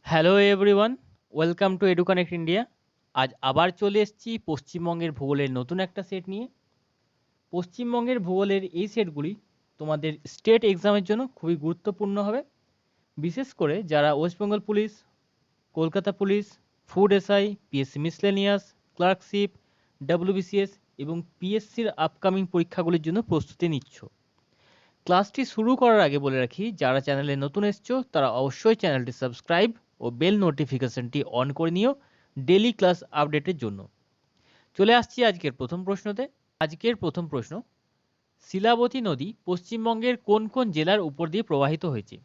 Hello everyone, welcome to Educonnect India. আজ আবার চলে এসেছি পশ্চিমবঙ্গের ভূগোলের নতুন একটা সেট নিয়ে। পশ্চিমবঙ্গের ভূগোলের এই সেটগুলি তোমাদের স্টেট এক্সামের জন্য খুবই গুরুত্বপূর্ণ হবে, বিশেষ করে যারা West Bengal police, Kolkata police, food SI, PSC miscellaneous, clerkship, WBCS এবং পিএসসির আপকামিং পরীক্ষাগুলির জন্য প্রস্তুতি নিচ্ছ। ক্লাসটি শুরু করার আগে বলে রাখি, যারা চ্যানেলে নতুন এসছো তারা অবশ্যই চ্যানেলটি সাবস্ক্রাইব ও বেল নোটিফিকেশনটি অন করে নিও ডেলি ক্লাস আপডেটের জন্য। চলে আসছি আজকের প্রথম প্রশ্নতে। আজকের প্রথম প্রশ্ন, শিলাবতী নদী পশ্চিমবঙ্গের কোন কোন জেলার উপর দিয়ে প্রবাহিত হয়েছে?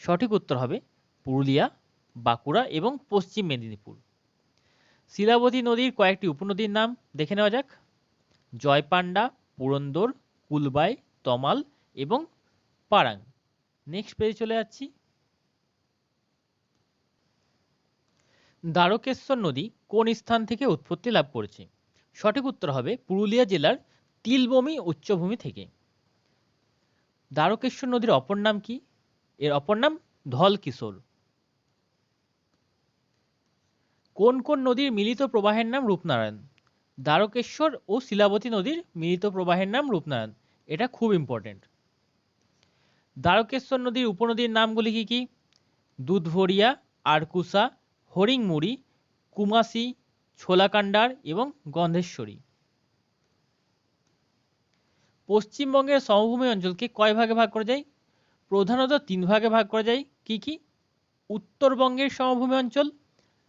সঠিক উত্তর হবে পুরুলিয়া, বাঁকুড়া এবং পশ্চিম মেদিনীপুর। শিলাবতী নদীর কয়েকটি উপনদীর নাম দেখে নেওয়া যাক। জয়পান্ডা, পুরন্দর, কুলবাই, তমাল এবং পারাং। নেক্সট পেজে চলে যাচ্ছি। দ্বারকেশ্বর নদী কোন স্থান থেকে উৎপত্তি লাভ করেছে? সঠিক উত্তর হবে পুরুলিয়া জেলার তিলবমি উচ্চভূমি থেকে। দ্বারকেশ্বর নদীর অপর নাম কি? এর অপর নাম ধলকিশোর। কোন কোন নদীর মিলিত প্রবাহের নাম রূপনারায়ণ? দ্বারকেশ্বর ও শিলাবতী নদীর মিলিত প্রবাহের নাম রূপনারায়ণ। এটা খুব ইম্পর্টেন্ট। দ্বারকেশ্বর নদীর উপনদীর নামগুলি কি কি? দুধভরিয়া, আরকুসা, হরিংমুড়ি, কুমাসি, ছোলাকান্ডার এবং গন্ধেশ্বরী। পশ্চিমবঙ্গের সমভূমি অঞ্চলকে কয় ভাগে ভাগ করা যায়? প্রধানত তিন ভাগে ভাগ করা যায়। কি কি? উত্তরবঙ্গের সমভূমি অঞ্চল,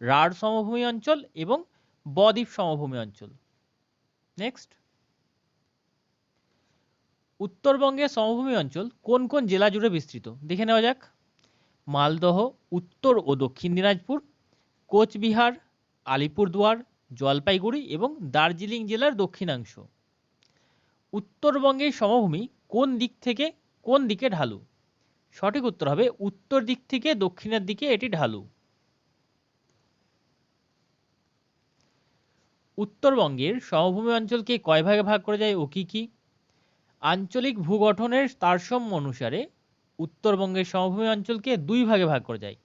রাঢ় সমভূমি অঞ্চল এবং বদ্বীপ সমভূমি অঞ্চল। নেক্সট, উত্তরবঙ্গের সমভূমি অঞ্চল কোন কোন জেলা জুড়ে বিস্তৃত দেখে নেওয়া যাক। মালদহ, উত্তর ও দক্ষিণ দিনাজপুর, কোচবিহার, আলিপুরদুয়ার, জলপাইগুড়ি এবং দার্জিলিং জেলার দক্ষিণাংশ। উত্তরবঙ্গের সমভূমি কোন দিক থেকে কোন দিকে ঢালু? সঠিক উত্তর হবে উত্তর দিক থেকে দক্ষিণের দিকে এটি ঢালু। উত্তরবঙ্গের সমভূমি অঞ্চলকে কয় ভাগে ভাগ করা যায় ও কি কি? আঞ্চলিক ভূগঠনের তারতম্য অনুসারে উত্তরবঙ্গের সমভূমি অঞ্চলকে দুই ভাগে ভাগ করা যায়।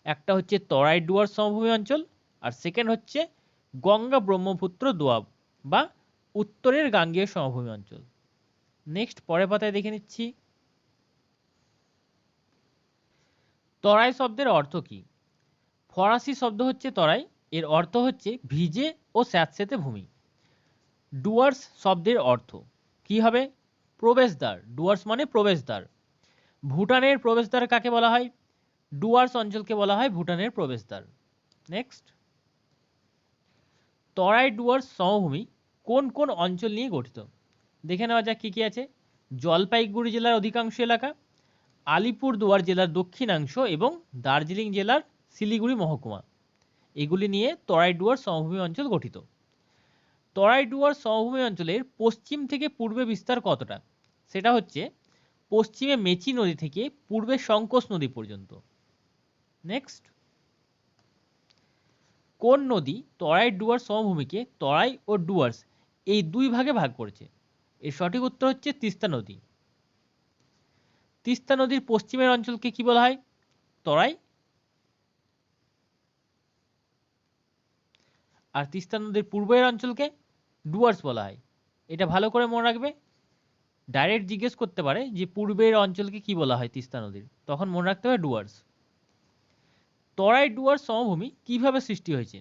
একটা হচ্ছে তরাই ডুয়ার্স সমভূমি অঞ্চল, আর সেকেন্ড হচ্ছে গঙ্গা ব্রহ্মপুত্র দোয়াব বা উত্তরের গাঙ্গেয় সমভূমি অঞ্চল। নেক্সট, পরের পাতায় দেখে নিচ্ছি। তরাই শব্দের অর্থ কি? ফরাসি শব্দ হচ্ছে তরাই, এর অর্থ হচ্ছে ভিজে ও স্যাঁতসেঁতে ভূমি। ডুয়ার্স শব্দের অর্থ কি হবে? প্রবেশদ্বার। ডুয়ার্স মানে প্রবেশদ্বার। ভুটানের প্রবেশদ্বার কাকে বলা হয়? ডুয়ার্স অঞ্চলকে বলা হয় ভুটানের প্রবেশদ্বার। নেক্সট, তরাই ডুয়ার্স সমভূমি কোন কোন অঞ্চল নিয়ে গঠিত দেখে নেওয়া যাক। কি কি আছে? জলপাইগুড়ি জেলার অধিকাংশ এলাকা, আলিপুরদুয়ার জেলার দক্ষিণাংশ এবং দার্জিলিং জেলার শিলিগুড়ি মহকুমা। এগুলি নিয়ে তরাই ডুয়ার্স সমভূমি অঞ্চল গঠিত। তরাই ডুয়ার্স সমভূমি অঞ্চলের পশ্চিম থেকে পূর্বে বিস্তার কতটা? সেটা হচ্ছে পশ্চিমে মেচি নদী থেকে পূর্বে সংকোচ নদী পর্যন্ত। নেক্সট, কোন নদী তরাই ডুয়ার্স সমভূমিকে তরাই ও ডুয়ার্স এই দুই ভাগে ভাগ করেছে? এর সঠিক উত্তর হচ্ছে তিস্তা নদী। তিস্তা নদীর পশ্চিমের অঞ্চলকে কি বলা হয়? তরাই। আর তিস্তা নদীর পূর্বের অঞ্চলকে ডুয়ার্স বলা হয়। এটা ভালো করে মনে রাখবে। ডাইরেক্ট জিজ্ঞেস করতে পারে যে পূর্বের অঞ্চলকে কি বলা হয় তিস্তা নদীর, তখন মনে রাখতে হবে ডুয়ার্স। তরাই ডুয়ার্স সমভূমি কিভাবে সৃষ্টি হয়েছে?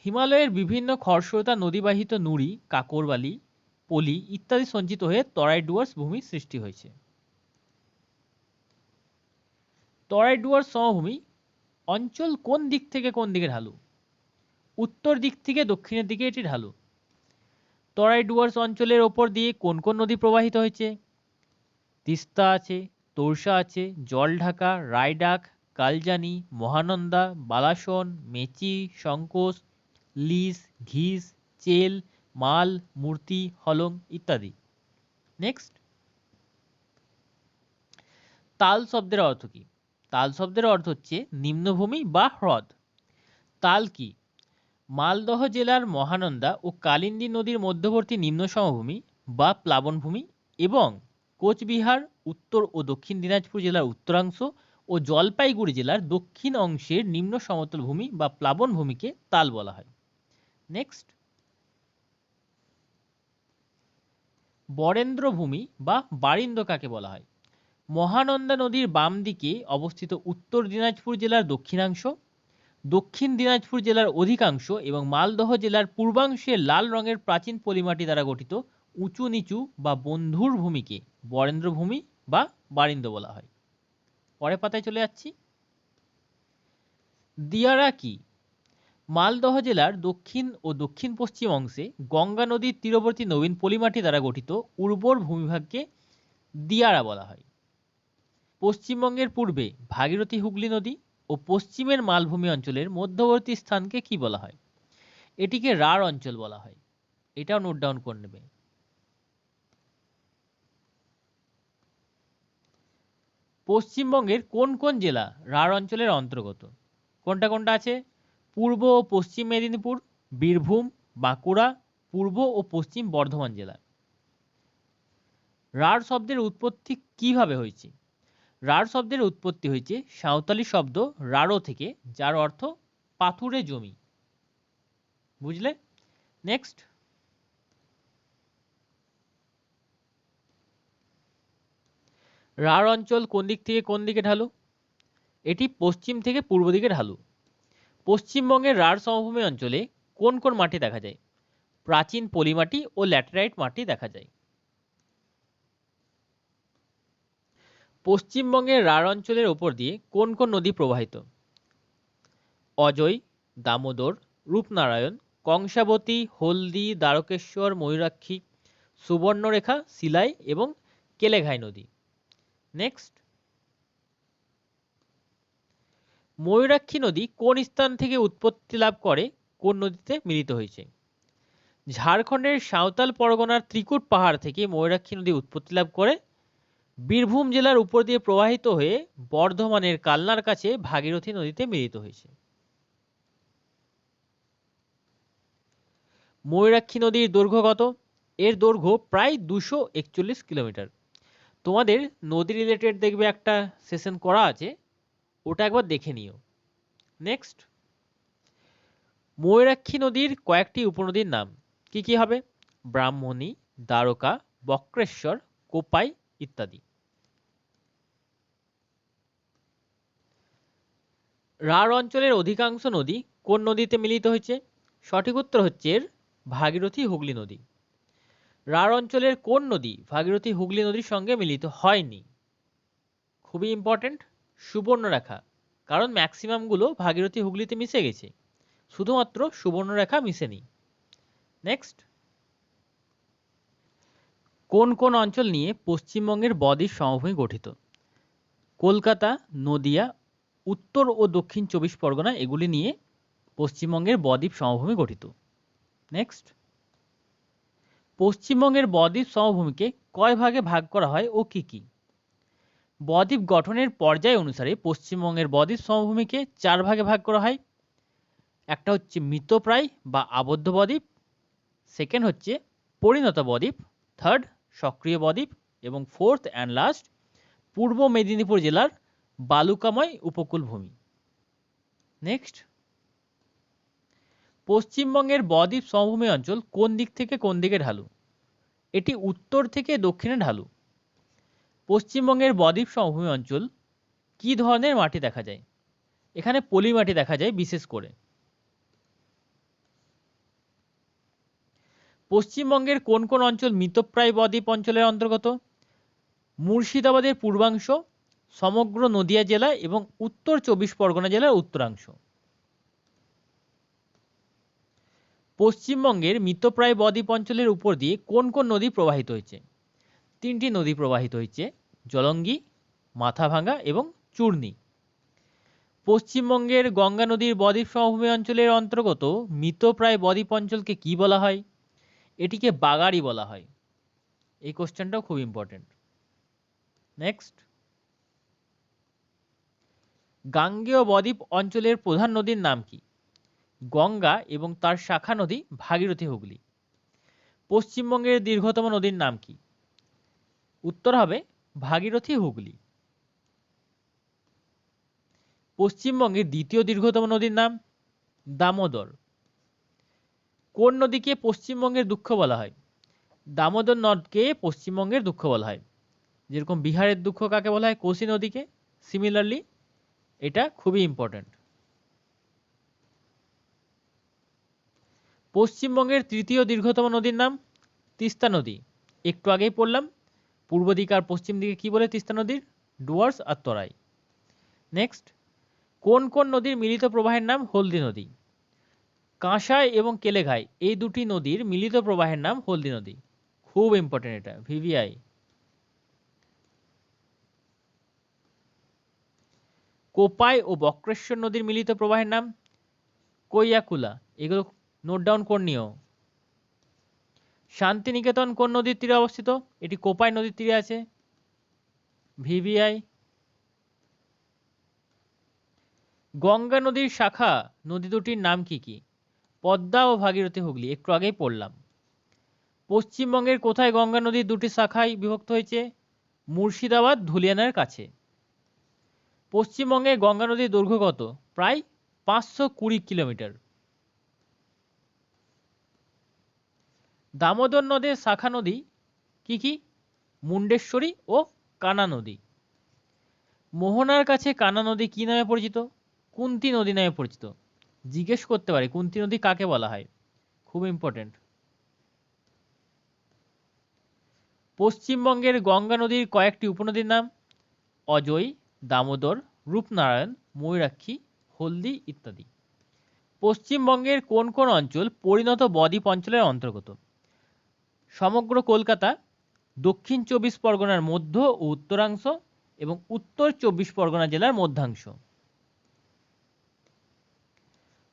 হিমালয়ের বিভিন্ন খরস্রোতা নদীবাহিত নুড়ি, কাকরবালি, পলি ইত্যাদি সঞ্চিত হয়ে তরাই ডুয়ার্স ভূমি সৃষ্টি হয়েছে। তরাই ডুয়ার্স সমভূমি অঞ্চল কোন দিক থেকে কোন দিকে ঢালু? উত্তর দিক থেকে দক্ষিণের দিকে এটি ঢালু। তরাই ডুয়ার্স অঞ্চলের ওপর দিয়ে কোন কোন নদী প্রবাহিত হয়েছে? তিস্তা আছে, তোরসা আছে, জলঢাকা, রায়ডাক, কালজানি, মহানন্দা, বালাসন, মেচি, সংকোচ, লিস, ঘিস, চেল, মাল, মূর্তি, হলং ইত্যাদি। নেক্সট, তাল শব্দের অর্থ কি? তাল শব্দের অর্থ হচ্ছে নিম্নভূমি বা হ্রদ। তাল কি? মালদহ জেলার মহানন্দা ও কালিন্দী নদীর মধ্যবর্তী নিম্ন সমভূমি বা প্লাবনভূমি এবং কোচবিহার, উত্তর ও দক্ষিণ দিনাজপুর জেলার উত্তরাংশ ও জলপাইগুড়ি জেলার দক্ষিণ অংশের নিম্ন সমতল ভূমি বা প্লাবন ভূমিকে তাল বলা হয়। নেক্সট, বরেন্দ্র ভূমি বা বারিন্দ কাকে বলা হয়? মহানন্দা নদীর বাম দিকে অবস্থিত উত্তর দিনাজপুর জেলার দক্ষিণাংশ, দক্ষিণ দিনাজপুর জেলার অধিকাংশ এবং মালদহ জেলার পূর্বাংশে লাল রঙের প্রাচীন পলিমাটি দ্বারা গঠিত উঁচু নিচু বা বন্ধুর ভূমিকে বরেন্দ্র ভূমি বা বারিন্দ বলা হয়। পরের পাতায় চলে যাচ্ছি। দিয়ারা কি? মালদহ জেলার দক্ষিণ ও দক্ষিণ পশ্চিম অংশে গঙ্গা নদীর তীরবর্তী নবীন পলিমাটি দ্বারা গঠিত উর্বর ভূমিভাগকে দিয়ারা বলা হয়। পশ্চিমবঙ্গের পূর্বে ভাগীরথী হুগলি নদী ও পশ্চিমের মালভূমি অঞ্চলের মধ্যবর্তী স্থানকে কি বলা হয়? এটিকে রাঢ় অঞ্চল বলা হয়। এটাও নোট ডাউন করে নেবে। পশ্চিমবঙ্গের কোন কোন জেলা রাঢ় অঞ্চলের অন্তর্গত? কোনটা কোনটা আছে? পূর্ব ও পশ্চিম মেদিনীপুর, বীরভূম, বাঁকুড়া, পূর্ব ও পশ্চিম বর্ধমান জেলা। রাঢ় শব্দের উৎপত্তি কিভাবে হয়েছে? রাঢ় শব্দের উৎপত্তি হয়েছে সাঁওতালি শব্দ রাঢ় থেকে, যার অর্থ পাথুরে জমি। বুঝলে? নেক্সট, রাঢ় অঞ্চল কোন দিক থেকে কোন দিকে ঢালু? এটি পশ্চিম থেকে পূর্ব দিকে ঢালু। পশ্চিমবঙ্গের রাঢ় সমভূমি অঞ্চলে কোন কোন মাটি দেখা যায়? প্রাচীন পলিমাটি ও ল্যাটেরাইট মাটি দেখা যায়। পশ্চিমবঙ্গের রাঢ় অঞ্চলের ওপর দিয়ে কোন কোন নদী প্রবাহিত? অজয়, দামোদর, রূপনারায়ণ, কংসাবতী, হলদি, দ্বারকেশ্বর, ময়ূরাক্ষী, সুবর্ণরেখা, শিলাই এবং কেলেঘাই নদী। নেক্সট, ময়ূরাক্ষী নদী কোন স্থান থেকে উৎপত্তি লাভ করে কোন নদীতে মিলিত হয়েছে? ঝাড়খণ্ডের সাঁওতাল পরগনার ত্রিকুট পাহাড় থেকে ময়ূরাক্ষী নদী উৎপত্তি লাভ করে বীরভূম জেলার উপর দিয়ে প্রবাহিত হয়ে বর্ধমানের কালনার কাছে ভাগীরথী নদীতে মিলিত হয়েছে। ময়ূরাক্ষী নদীর দৈর্ঘ্য কত? এর দৈর্ঘ্য প্রায় 241 কিলোমিটার। তোমাদের নদী রিলেটেড দেখবে একটা সেশন করা আছে, ওটা একবার দেখে নিও। নেক্সট, ময়ূরাক্ষী নদীর কয়েকটি উপনদীর নাম কি কি হবে? ব্রাহ্মণী, দ্বারকা, বক্রেশ্বর, কোপাই ইত্যাদি। রাঢ় অঞ্চলের অধিকাংশ নদী কোন নদীতে মিলিত হয়েছে? সঠিক উত্তর হচ্ছে এর ভাগীরথী হুগলি নদী। রাঢ় অঞ্চলের কোন নদী ভাগীরথী হুগলি নদীর সঙ্গে মিলিত হয়নি? খুবই ইম্পর্টেন্ট, সুবর্ণরেখা। কারণ ম্যাক্সিমামগুলো ভাগীরথী হুগলিতে মিশে গেছে, শুধুমাত্র সুবর্ণরেখা মিশেনি। নেক্সট, কোন কোন অঞ্চল নিয়ে পশ্চিমবঙ্গের বদ্বীপ সমভূমি গঠিত? কলকাতা, নদিয়া, উত্তর ও দক্ষিণ 24 পরগনা এগুলি নিয়ে পশ্চিমবঙ্গের বদ্বীপ সমভূমি গঠিত। নেক্সট, পশ্চিমবঙ্গের বদ্বীপ সমভূমিকে কয় ভাগে ভাগ করা হয় ও কি কি? বদ্বীপ গঠনের পর্যায় অনুসারে পশ্চিমবঙ্গের বদ্বীপ সমভূমিকে 4 ভাগে ভাগ করা হয়। একটা হচ্ছে মৃতপ্রায় বা আবদ্ধ বদ্বীপ, সেকেন্ড হচ্ছে পরিণত বদ্বীপ, থার্ড সক্রিয় বদ্বীপ এবং ফোর্থ অ্যান্ড লাস্ট পূর্ব মেদিনীপুর জেলার বালুকাময় উপকূল ভূমি। নেক্সট, পশ্চিমবঙ্গের বদ্বীপ সমভূমি অঞ্চল কোন দিক থেকে কোন দিকে ঢালু? এটি উত্তর থেকে দক্ষিণে ঢালু। পশ্চিমবঙ্গের বদ্বীপ সমভূমি অঞ্চল কি ধরনের মাটি দেখা যায়? এখানে পলি মাটি দেখা যায় বিশেষ করে। পশ্চিমবঙ্গের কোন কোন অঞ্চল মৃতপ্রায় বদ্বীপ অঞ্চলের অন্তর্গত? মুর্শিদাবাদের পূর্বাংশ, সমগ্র নদিয়া জেলা এবং উত্তর 24 পরগনা জেলার উত্তরাংশ। পশ্চিমবঙ্গের মৃতপ্রায় বদ্বীপ অঞ্চলের উপর দিয়ে কোন কোন নদী প্রবাহিত হয়েছে? 3টি নদী প্রবাহিত হয়েছে, জলঙ্গি, মাথাভাঙ্গা এবং চূর্ণী। পশ্চিমবঙ্গের গঙ্গা নদীর বদ্বীপ সমভূমি অঞ্চলের অন্তর্গত মৃতপ্রায় বদ্বীপ অঞ্চলকে কি বলা হয়? এটিকে বাগাড়ি বলা হয়। এই কোশ্চেনটাও খুব ইম্পর্টেন্ট। নেক্সট, গাঙ্গেয় বদ্বীপ অঞ্চলের প্রধান নদীর নাম কি? গঙ্গা এবং তার শাখা নদী ভাগীরথী হুগলি। পশ্চিমবঙ্গের দীর্ঘতম নদীর নাম কি? উত্তর হবে ভাগীরথী হুগলি। পশ্চিমবঙ্গের দ্বিতীয় দীর্ঘতম নদীর নাম দামোদর। কোন নদীকে পশ্চিমবঙ্গের দুঃখ বলা হয়? দামোদর নদকে পশ্চিমবঙ্গের দুঃখ বলা হয়। যেরকম বিহারের দুঃখ কাকে বলা হয়? কোসি নদীকে। সিমিলারলি এটা খুবই ইম্পর্টেন্ট। পশ্চিমবঙ্গের তৃতীয় দীর্ঘতম নদীর নাম তিস্তা নদী। একটু আগেই পড়লাম, পূর্ব দিক আর পশ্চিম দিকে কি বলে তিস্তা নদীর? ডুয়ার্স আর তরাই। নেক্সট, কোন কোন নদীর মিলিত প্রবাহের নাম হলদি নদী? কাঁসাই এবং কেলেঘাই এই দুটি নদীর মিলিত প্রবাহের নাম হলদি নদী। খুব ইম্পর্টেন্ট এটা, ভিভিআই। কোপাই ও বক্রেশ্বর নদীর মিলিত প্রবাহের নাম কৈয়াকুলা। এগুলো নোট ডাউন করে নিও। শান্তিনিকেতন কোন নদীর তীরে অবস্থিত? এটি কোপাই নদীর তীরে আছে, ভিভিআই। গঙ্গা নদীর শাখা নদী দুটির নাম কি কি? পদ্মা ও ভাগীরথী হুগলি, একটু আগেই পড়লাম। পশ্চিমবঙ্গের কোথায় গঙ্গা নদীর দুটি শাখায় বিভক্ত হয়েছে? মুর্শিদাবাদ ধুলিয়ানার কাছে। পশ্চিমবঙ্গে গঙ্গা নদীর দৈর্ঘ্য কত? প্রায় 520 কিলোমিটার। দামোদর নদের শাখা নদী কি কি? মুন্ডেশ্বরী ও কানা নদী। মোহনার কাছে কানা নদী কি নামে পরিচিত? কুন্তি নদী নামে পরিচিত। জিজ্ঞেস করতে পারে কুন্তি নদী কাকে বলা হয়, খুব ইম্পর্টেন্ট। পশ্চিমবঙ্গের গঙ্গা নদীর কয়েকটি উপনদীর নাম অজয়, দামোদর, রূপনারায়ণ, ময়ূরাক্ষী, হলদি ইত্যাদি। পশ্চিমবঙ্গের কোন কোন অঞ্চল পরিণত বদ্বীপ অঞ্চলের অন্তর্গত? সমগ্র কলকাতা, দক্ষিণ 24 পরগনার মধ্য ও উত্তরাংশ এবং উত্তর 24 পরগনা জেলার মধ্যাংশ।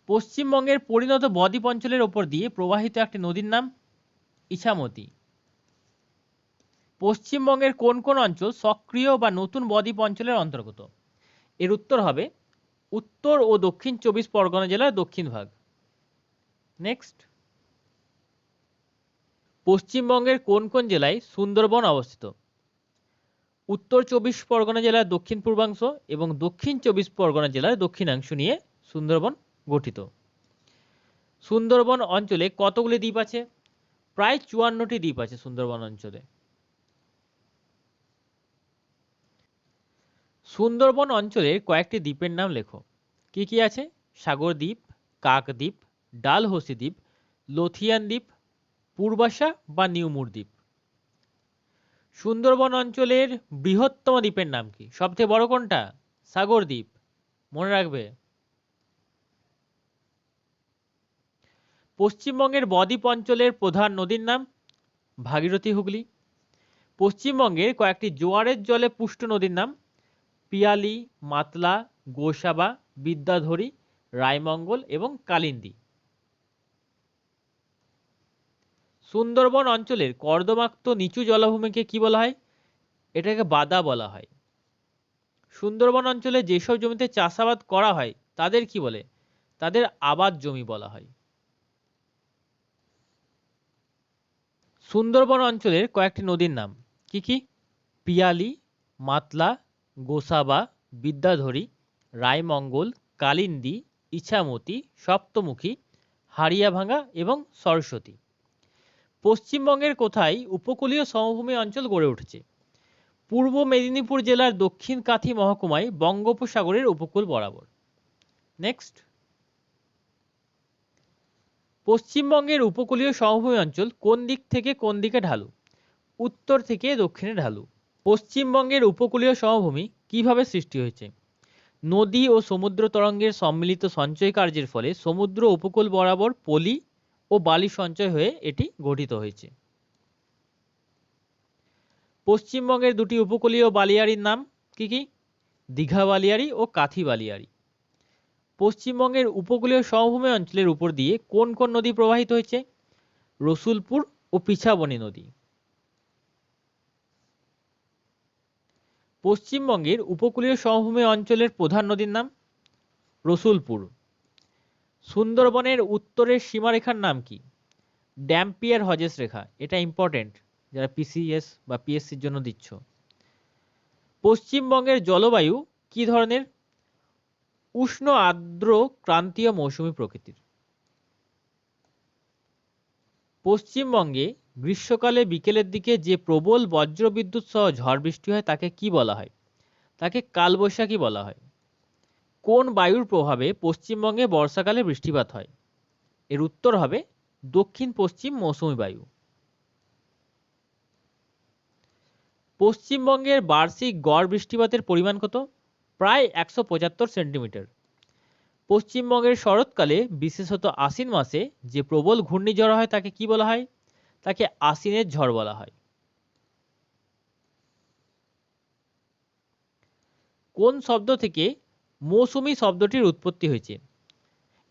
পশ্চিমবঙ্গের পরিণত বদ্বীপ অঞ্চলের ওপর দিয়ে প্রবাহিত একটি নদীর নাম ইছামতি। পশ্চিমবঙ্গের কোন কোন অঞ্চল সক্রিয় বা নতুন বদ্বীপ অঞ্চলের অন্তর্গত? এর উত্তর হবে উত্তর ও দক্ষিণ 24 পরগনা জেলার দক্ষিণ ভাগ। নেক্সট, পশ্চিমবঙ্গের কোন কোন জেলায় সুন্দরবন অবস্থিত? উত্তর 24 পরগনা জেলার দক্ষিণ পূর্বাংশ এবং দক্ষিণ 24 পরগনা জেলার দক্ষিণাংশ নিয়ে সুন্দরবন গঠিত। সুন্দরবন অঞ্চলে কতগুলি দ্বীপ আছে? প্রায় 54টি দ্বীপ আছে সুন্দরবন অঞ্চলে। সুন্দরবন অঞ্চলের কয়েকটি দ্বীপের নাম লেখো। কি কি আছে? সাগর দ্বীপ, কাকদ্বীপ, ডালহৌসি দ্বীপ, লথিয়ান দ্বীপ, পূর্বাশা বা নিউমুর দ্বীপ। সুন্দরবন অঞ্চলের বৃহত্তম দ্বীপের নাম কি? সবচেয়ে বড় কোনটা? সাগর দ্বীপ, মনে রাখবে। পশ্চিমবঙ্গের বদ্বীপ অঞ্চলের প্রধান নদীর নাম ভাগীরথী হুগলি। পশ্চিমবঙ্গের কয়েকটি জোয়ারের জলে পুষ্ট নদীর নাম পিয়ালি, মাতলা, গোসাবা, বিদ্যাধরী, রায়মঙ্গল এবং কালিন্দী। সুন্দরবন অঞ্চলের কর্দমাক্ত নিচু জলাভূমিকে কি বলা হয়? এটাকে বাদা বলা হয়। সুন্দরবন অঞ্চলে যেসব জমিতে চাষাবাদ করা হয় তাদের কি বলে? তাদের আবাদ জমি বলা হয়। সুন্দরবন অঞ্চলের কয়েকটি নদীর নাম কি কি? পিয়ালি, মাতলা, গোসাবা, বিদ্যাধরী, রায়মঙ্গল, কালিন্দী, ইছামতি, সপ্তমুখী, হাড়িয়াভাঙ্গা এবং সরস্বতী। পশ্চিমবঙ্গের কোথায় উপকূলীয় সমভূমি অঞ্চল গড়ে উঠেছে? পূর্ব মেদিনীপুর জেলার দক্ষিণ কাথি মহকুমায় বঙ্গোপসাগরের উপকূল বরাবর। নেক্সট, পশ্চিমবঙ্গের উপকূলীয় সমভূমি অঞ্চল কোন দিক থেকে কোন দিকে ঢালু? উত্তর থেকে দক্ষিণে ঢালু। পশ্চিমবঙ্গের উপকূলীয় সমভূমি কিভাবে সৃষ্টি হয়েছে? নদী ও সমুদ্র তরঙ্গের সম্মিলিত সঞ্চয় কার্যের ফলে সমুদ্র উপকূল বরাবর পলি ও বালি সঞ্চয় হয়ে এটি গঠিত হয়েছে। পশ্চিমবঙ্গের দুটি উপকূলীয় বালিয়াড়ির নাম কি কি? দীঘা বালিয়াড়ি ও কাথি বালিয়াড়ি। পশ্চিমবঙ্গের উপকূলীয় সমভূমি অঞ্চলের উপর দিয়ে কোন কোন নদী প্রবাহিত হয়েছে? রসুলপুর ও পিছাবনী নদী। পশ্চিমবঙ্গের উপকূলীয় সমভূমি অঞ্চলের প্রধান নদীর নাম রসুলপুর। সুন্দরবনের উত্তরের সীমারেখার নাম কি? ড্যাম্পিয়ার হজেস রেখা। এটা ইম্পর্টেন্ট যারা পিসিএস বা পিএসসির জন্য দিচ্ছ। পশ্চিমবঙ্গের জলবায়ু কি ধরনের? উষ্ণ আর্দ্র ক্রান্তীয় মৌসুমী প্রকৃতির। পশ্চিমবঙ্গে গ্রীষ্মকালে বিকেলের দিকে যে প্রবল বজ্রবিদ্যুৎ সহ ঝড় বৃষ্টি হয় তাকে কি বলা হয়? তাকে কালবৈশাখী বলা হয়। কোন বায়ুর প্রভাবে পশ্চিমবঙ্গে বর্ষাকালে বৃষ্টিপাত হয়? এর উত্তর হবে দক্ষিণ পশ্চিম মৌসুমী বায়ু। পশ্চিমবঙ্গের বার্ষিক গড় বৃষ্টিপাতের পরিমাণ কত? প্রায় 175 সেন্টিমিটার। পশ্চিমবঙ্গের শরৎকালে বিশেষত আশ্বিন মাসে যে প্রবল ঘূর্ণিঝড় হয় তাকে কি বলা হয়? তাকে আশ্বিনের ঝড় বলা হয়। কোন শব্দ থেকে মৌসুমী শব্দটির উৎপত্তি হয়েছে?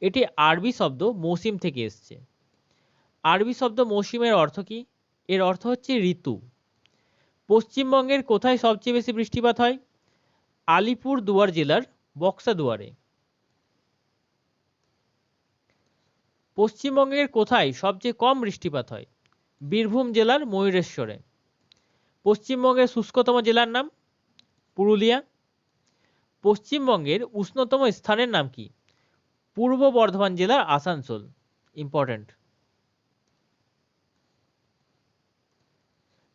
এটি আরবি শব্দ মৌসিম থেকে এসেছে। আরবি শব্দ মৌসিমের অর্থ কি? এর অর্থ হচ্ছে ঋতু। পশ্চিমবঙ্গের কোথায় সবচেয়ে বেশি বৃষ্টিপাত হয়? আলিপুরদুয়ার জেলার বক্সাদুয়ারে। পশ্চিমবঙ্গের কোথায় সবচেয়ে কম বৃষ্টিপাত হয়? বীরভূম জেলার ময়ূরেশ্বরে। পশ্চিমবঙ্গের শুষ্কতম জেলার নাম? পুরুলিয়া। পশ্চিমবঙ্গের উষ্ণতম স্থানের নাম কি? পূর্ব বর্ধমান জেলার আসানসোল। ইম্পর্টেন্ট।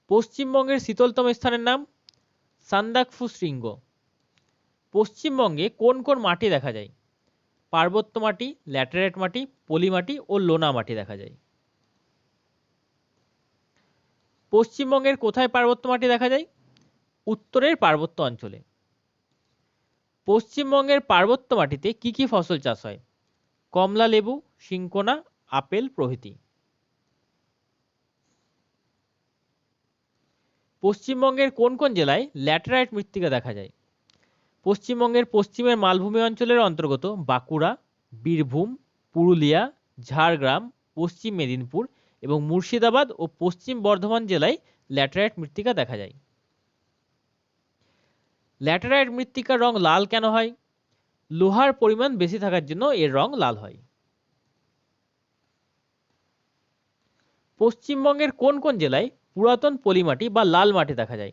পশ্চিমবঙ্গের শীতলতম স্থানের নাম? সান্দাকফু শৃঙ্গ। পশ্চিমবঙ্গে কোন কোন মাটি দেখা যায়? পার্বত্য মাটি, ল্যাটেরাইট মাটি, পলি মাটি ও লোনা মাটি দেখা যায়। পশ্চিমবঙ্গের কোথায় পার্বত্য মাটি দেখা যায়? উত্তরের পার্বত্য অঞ্চলে। পশ্চিমবঙ্গের পার্বত্য মাটিতে কি কি ফসল চাষ হয়? কমলা লেবু, সিংকোনা, আপেল প্রভৃতি। পশ্চিমবঙ্গের কোন কোন জেলায় ল্যাটেরাইট মৃত্তিকা দেখা যায়? পশ্চিমবঙ্গের পশ্চিমের মালভূমি অঞ্চলের অন্তর্গত বাঁকুড়া, বীরভূম, পুরুলিয়া, ঝাড়গ্রাম, পশ্চিম মেদিনীপুর এবং মুর্শিদাবাদ ও পশ্চিম বর্ধমান জেলায় ল্যাটেরাইট মৃত্তিকা দেখা যায়। ল্যাটেরাইট মৃত্তিকার রং লাল কেন হয়? লোহার পরিমাণ বেশি থাকার জন্য এর রং লাল হয়। পশ্চিমবঙ্গের কোন কোন জেলায় পুরাতন পলিমাটি বা লাল মাটি দেখা যায়?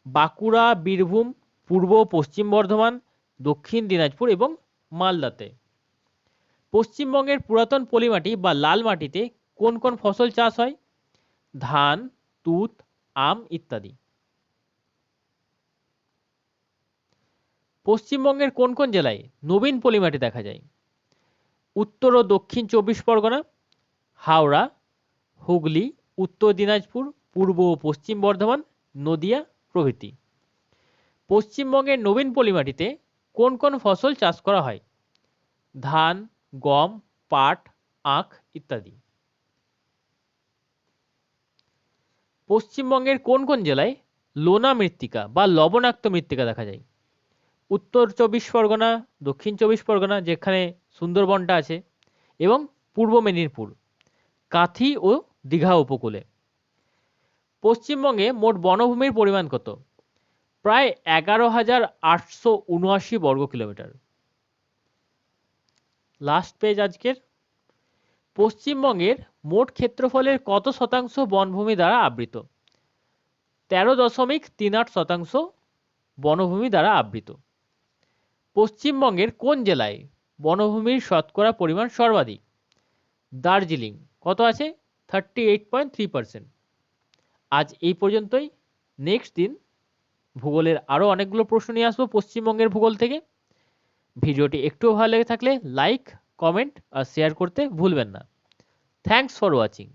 বাঁকুড়া, বীরভূম, পূর্ব পশ্চিম বর্ধমান, দক্ষিণ দিনাজপুর এবং মালদাতে। পশ্চিমবঙ্গের পুরাতন পলিমাটি বা লাল মাটিতে কোন কোন ফসল চাষ হয়? ধান, তুঁত, আম ইত্যাদি। পশ্চিমবঙ্গের কোন কোন জেলায় নবীন পলিমাটি দেখা যায়? উত্তর ও দক্ষিণ 24 পরগনা, হাওড়া, হুগলি, উত্তর দিনাজপুর, পূর্ব ও পশ্চিম বর্ধমান, নদিয়া প্রভৃতি। পশ্চিমবঙ্গের নবীন পলিমাটিতে কোন কোন ফসল চাষ করা হয়? ধান, গম, পাট, আখ ইত্যাদি। পশ্চিমবঙ্গের কোন কোন জেলায় লোনা মৃত্তিকা বা লবণাক্ত মৃত্তিকা দেখা যায়? উত্তর 24 পরগনা, দক্ষিণ 24 পরগনা যেখানে সুন্দরবনটা আছে এবং পূর্ব মেদিনীপুর, কাঁথি ও দীঘা উপকূলে। পশ্চিমবঙ্গে মোট বনভূমির পরিমাণ কত? প্রায় 11,879 বর্গ কিলোমিটার। লাস্ট পেজ আজকের। পশ্চিমবঙ্গের মোট ক্ষেত্রফলের কত শতাংশ বনভূমি দ্বারা আবৃত? 13.38% বনভূমি দ্বারা আবৃত। পশ্চিমবঙ্গের কোন জেলায় বনভূমির শতকরা পরিমাণ সর্বাধিক? দার্জিলিং। কত আছে? 38.3%। আজ এই পর্যন্তই। নেক্সট দিন ভূগোলের আরও অনেকগুলো প্রশ্ন নিয়ে আসবো পশ্চিমবঙ্গের ভূগোল থেকে। ভিডিওটি একটুও ভালো লেগে থাকলে লাইক, কমেন্ট আর শেয়ার করতে ভুলবেন না। Thanks for watching.